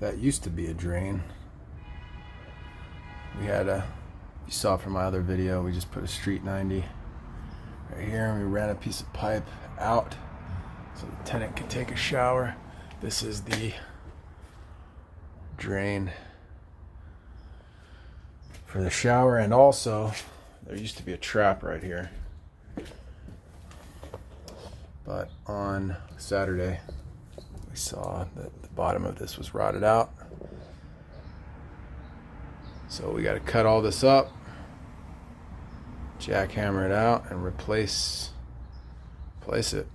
that used to be a drain. We had a, you saw from my other video, we just put a street 90 right here, and we ran a piece of pipe out so the tenant could take a shower. This is the drain for the shower, and also there used to be a trap right here, but on Saturday we saw that the bottom of this was rotted out, so we got to cut all this up, jackhammer it out, and replace it.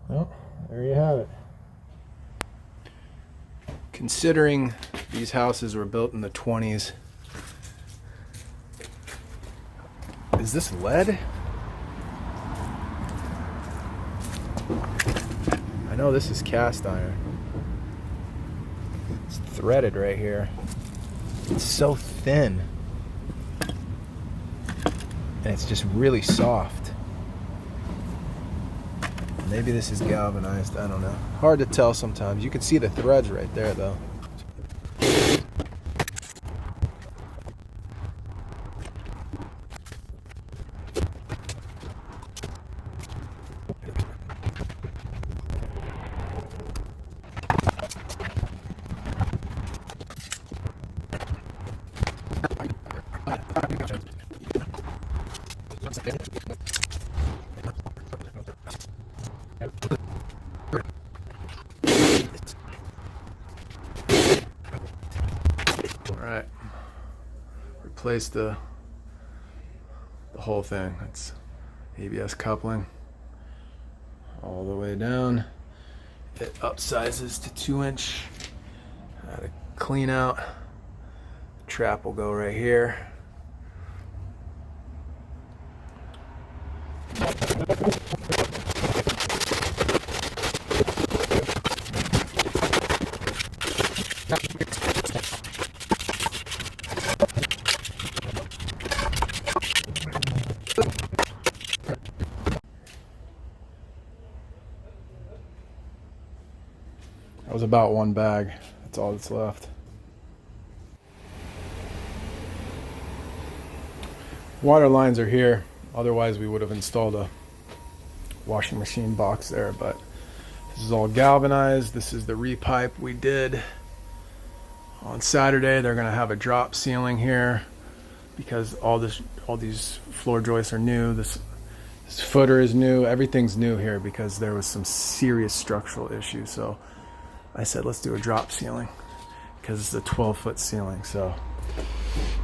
Well, there you have it. Considering these houses were built in the 20s, is this lead? I know this is cast iron. It's threaded right here. It's so thin. And it's just really soft. Maybe this is galvanized, I don't know. Hard to tell sometimes. You can see the threads right there though. Alright, replace the whole thing. It's ABS coupling all the way down. It upsizes to 2-inch. Add a clean out. The trap will go right here. That was about one bag. That's all that's left. Water lines are here. Otherwise we would have installed a washing machine box there, but this is all galvanized. This is the repipe we did on Saturday. They're gonna have a drop ceiling here because all these floor joists are new. This footer is new. Everything's new here because there was some serious structural issues. So I said, let's do a drop ceiling because it's a 12-foot ceiling. So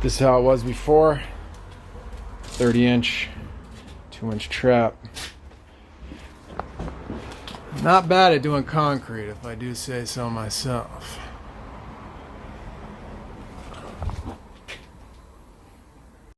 this is how it was before. 30-inch, 2-inch trap. Not bad at doing concrete, if I do say so myself.